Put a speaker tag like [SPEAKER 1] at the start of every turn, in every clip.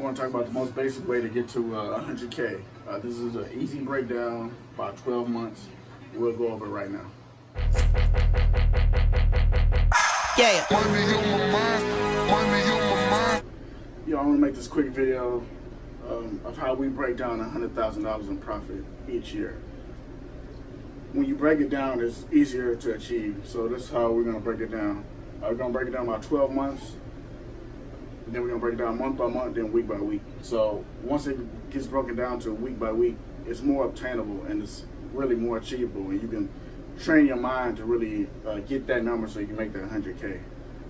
[SPEAKER 1] I want to talk about the most basic way to get to 100K. This is an easy breakdown, about 12 months. We'll go over it right now.
[SPEAKER 2] Yeah.
[SPEAKER 1] Money on my mind, money on my mind. I want to make this quick video of how we break down $100,000 in profit each year. When you break it down, it's easier to achieve. So this is how we're going to break it down. We're going to break it down about 12 months. Then we're going to break it down month by month, then week by week. So once it gets broken down to week by week, it's more obtainable and it's really more achievable. And you can train your mind to really get that number so you can make that 100K.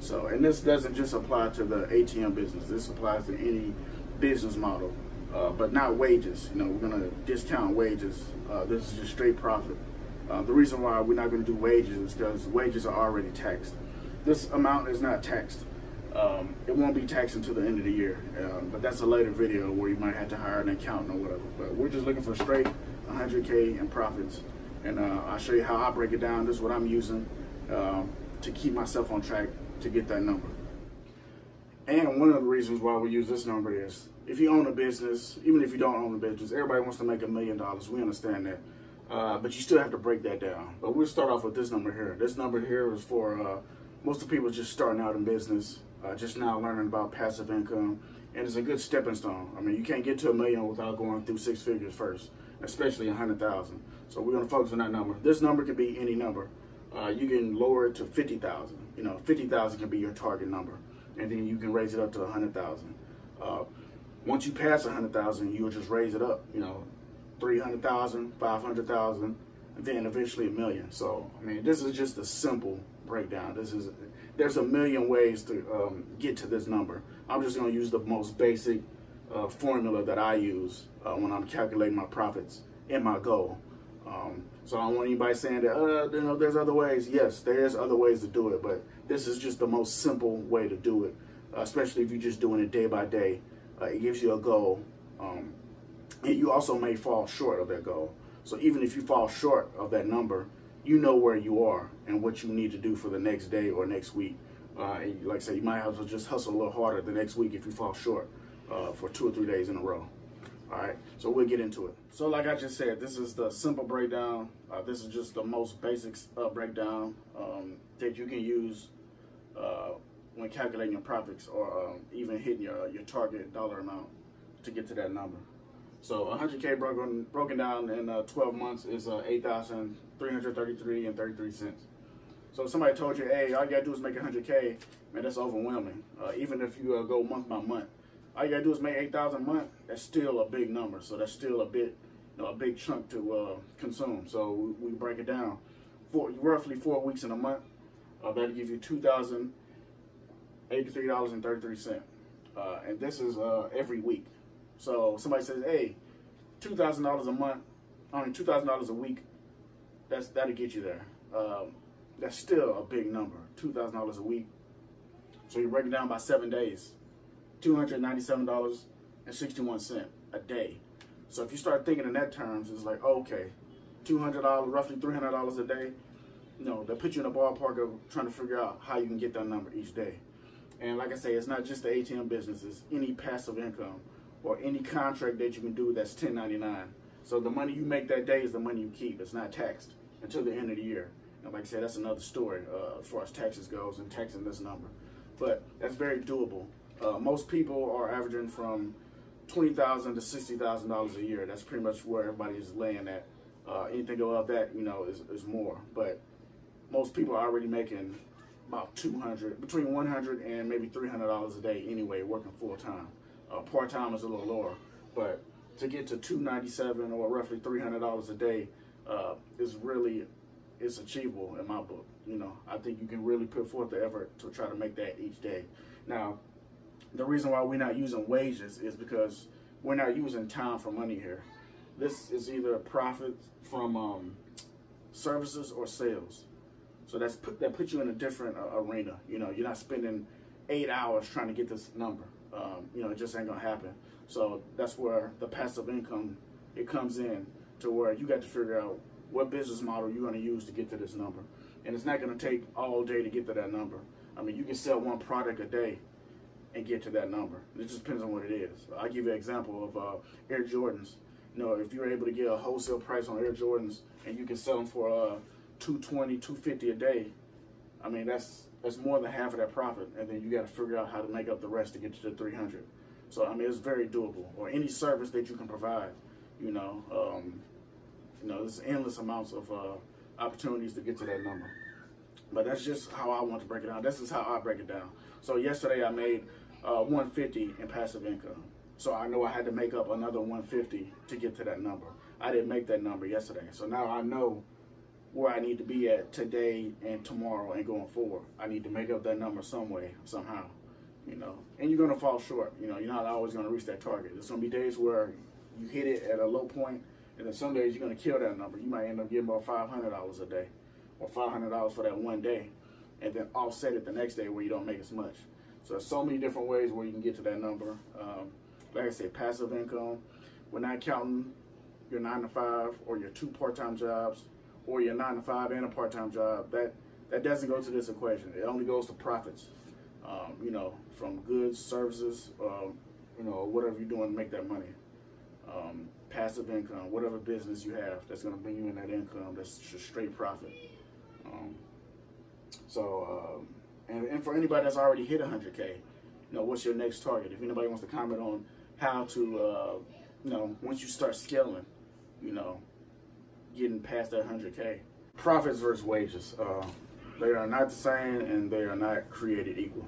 [SPEAKER 1] So, and this doesn't just apply to the ATM business. This applies to any business model, but not wages. We're going to discount wages. This is just straight profit. The reason why we're not going to do wages is because wages are already taxed. This amount is not taxed. It won't be taxed until the end of the year, but that's a later video where you might have to hire an accountant or whatever. But we're just looking for straight 100K in profits, and I'll show you how I break it down. This is what I'm using to keep myself on track to get that number. And one of the reasons why we use this number is if you own a business, even if you don't own a business, everybody wants to make $1 million. We understand that. But you still have to break that down. But we'll start off with this number here. This number here is for most of the people just starting out in business, just now learning about passive income, and it's a good stepping stone. I mean, you can't get to $1 million without going through 6 figures first, especially 100,000. So we're going to focus on that number. This number can be any number. You can lower it to 50,000. 50,000 can be your target number, and then you can raise it up to 100,000. Once you pass 100,000, you'll just raise it up. 300,000, 500,000, and then eventually $1 million. So, I mean, this is just a simple breakdown. There's a million ways to get to this number. I'm just going to use the most basic formula that I use when I'm calculating my profits and my goal. So I don't want anybody saying that, there's other ways. Yes, there's other ways to do it, but this is just the most simple way to do it, especially if you're just doing it day by day. It gives you a goal. And you also may fall short of that goal. So even if you fall short of that number, you know where you are and what you need to do for the next day or next week. And like I said, you might have to just hustle a little harder the next week if you fall short for 2 or 3 days in a row. All right, so we'll get into it. So like I just said, this is the simple breakdown. This is just the most basic breakdown that you can use when calculating your profits or even hitting your target dollar amount to get to that number. So 100K broken down in 12 months is $8,333.33. So if somebody told you, hey, all you gotta do is make 100K, man, that's overwhelming. Even if you go month by month, all you gotta do is make 8,000 a month. That's still a big number. So that's still a big chunk to consume. So we break it down for roughly 4 weeks in a month. That'll give you $2,083.33, and this is every week. So somebody says, hey, $2,000 a month, $2,000 a week, that'll get you there. That's still a big number, $2,000 a week. So you break it down by 7 days, $297.61 a day. So if you start thinking in that terms, it's like, okay, $200, roughly $300 a day, they'll put you in the ballpark of trying to figure out how you can get that number each day. And like I say, it's not just the ATM business, it's any passive income or any contract that you can do that's 1099. So the money you make that day is the money you keep. It's not taxed until the end of the year. And like I said, that's another story as far as taxes goes and taxing this number. But that's very doable. Most people are averaging from $20,000 to $60,000 a year. That's pretty much where everybody is laying at. Anything above that, is more. But most people are already making about between $100 and maybe $300 a day anyway, working full time. Part-time is a little lower, but to get to $297 or roughly $300 a day it's achievable in my book. I think you can really put forth the effort to try to make that each day. Now, the reason why we're not using wages is because we're not using time for money here. This is either a profit from services or sales. So that puts you in a different arena. You're not spending 8 hours trying to get this number. It just ain't gonna happen. So that's where the passive income, it comes in to where you got to figure out what business model you're gonna use to get to this number. And it's not gonna take all day to get to that number. I mean, you can sell one product a day and get to that number. It just depends on what it is. I'll give you an example of Air Jordans. You know, if you're able to get a wholesale price on Air Jordans and you can sell them for $220, $250 a day, I mean, that's more than half of that profit. And then you got to figure out how to make up the rest to get to the 300. So, I mean, it's very doable. Or any service that you can provide, you know, there's endless amounts of opportunities to get to that number. But that's just how I want to break it down. This is how I break it down. So yesterday I made $150 in passive income. So I know I had to make up another $150 to get to that number. I didn't make that number yesterday. So now I know where I need to be at today and tomorrow and going forward. I need to make up that number some way, somehow, you know. And you're going to fall short. You know, you're not always going to reach that target. There's going to be days where you hit it at a low point, and then some days you're going to kill that number. You might end up getting about $500 a day or $500 for that one day, and then offset it the next day where you don't make as much. So there's so many different ways where you can get to that number. Like I said, passive income. We're not counting your 9 to 5 or your 2 part-time jobs or your 9 to 5 and a part-time job. That doesn't go to this equation. It only goes to profits, you know, from goods, services, you know, whatever you're doing to make that money. Passive income, whatever business you have that's going to bring you in that income, that's just straight profit. And for anybody that's already hit 100K, you know, what's your next target? If anybody wants to comment on how to, you know, once you start scaling, you know, getting past that 100K. Profits versus wages. They are not the same and they are not created equal.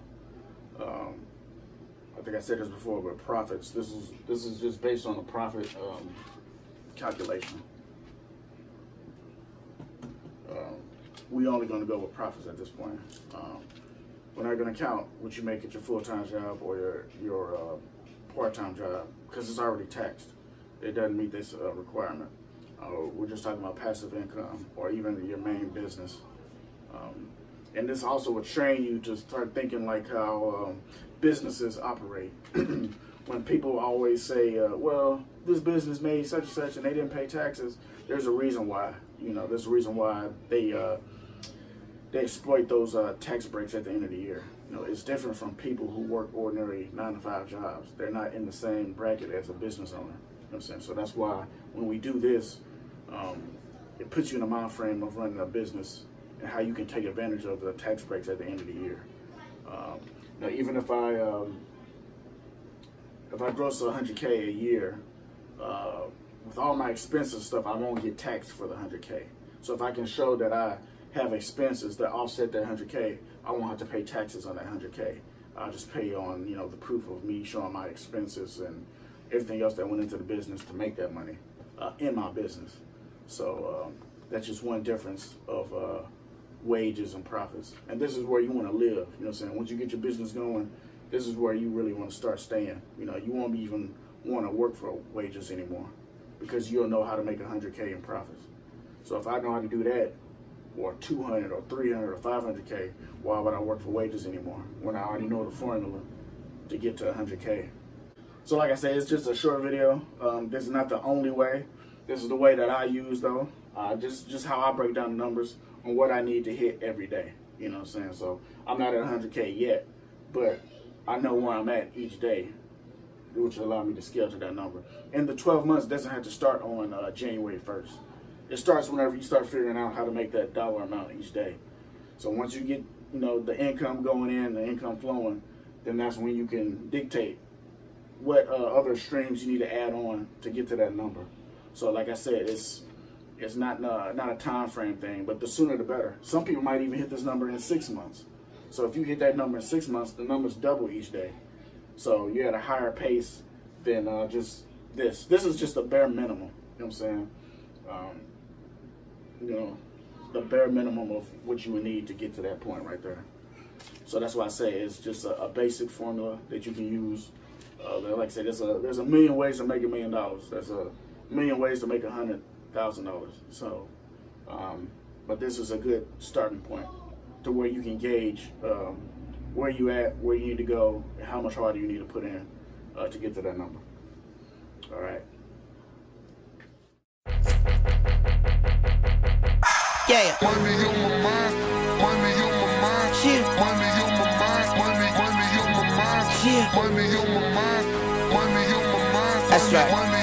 [SPEAKER 1] I think I said this before, but profits, this is just based on the profit calculation. We only going to go with profits at this point. We're not going to count what you make at your full-time job or your part-time job because it's already taxed. It doesn't meet this requirement. We're just talking about passive income or even your main business. And this also will train you to start thinking like how businesses operate. When people always say, well, this business made such and such and they didn't pay taxes, there's a reason why. You know, there's a reason why they exploit those tax breaks at the end of the year. You know, it's different from people who work ordinary 9 to 5 jobs. They're not in the same bracket as a business owner. You know what I'm saying? So that's why when we do this, it puts you in a mind frame of running a business and how you can take advantage of the tax breaks at the end of the year. Now, even if I gross 100K a year, with all my expenses and stuff, I won't get taxed for the 100K. So if I can show that I have expenses that offset that 100K, I won't have to pay taxes on that 100K. I'll just pay on, you know, the proof of me showing my expenses and everything else that went into the business to make that money in my business. So that's just one difference of wages and profits. And this is where you want to live. You know what I'm saying? Once you get your business going, this is where you really want to start staying. You know, you won't even want to work for wages anymore because you'll know how to make 100K in profits. So if I know how to do that, or 200 or 300 or 500K, why would I work for wages anymore when I already know the formula to get to 100K? So like I said, it's just a short video. This is not the only way. This is the way that I use though. Just how I break down the numbers on what I need to hit every day. You know what I'm saying? So I'm not at 100K yet, but I know where I'm at each day, which will allow me to scale to that number. And the 12 months doesn't have to start on January 1st. It starts whenever you start figuring out how to make that dollar amount each day. So once you get, you know, the income going in, the income flowing, then that's when you can dictate what other streams you need to add on to get to that number. So like I said, it's not a time frame thing, but the sooner the better. Some people might even hit this number in 6 months. So if you hit that number in 6 months, the numbers double each day. So you're at a higher pace than just this. This is just the bare minimum. You know what I'm saying? You know, the bare minimum of what you would need to get to that point right there. So that's why I say it's just a basic formula that you can use. Like I said, there's a million ways to make $1 million. There's a million ways to make $100,000. So, but this is a good starting point to where you can gauge where you at, where you need to go, and how much harder you need to put in to get to that number. All right.
[SPEAKER 2] Yeah.
[SPEAKER 3] Money on my mind, money on my mind,
[SPEAKER 2] Chill.
[SPEAKER 3] money on my mind, money on my mind.
[SPEAKER 2] Yeah. Yeah.
[SPEAKER 3] Money on my mind, money on my mind.
[SPEAKER 2] That's right.
[SPEAKER 3] Money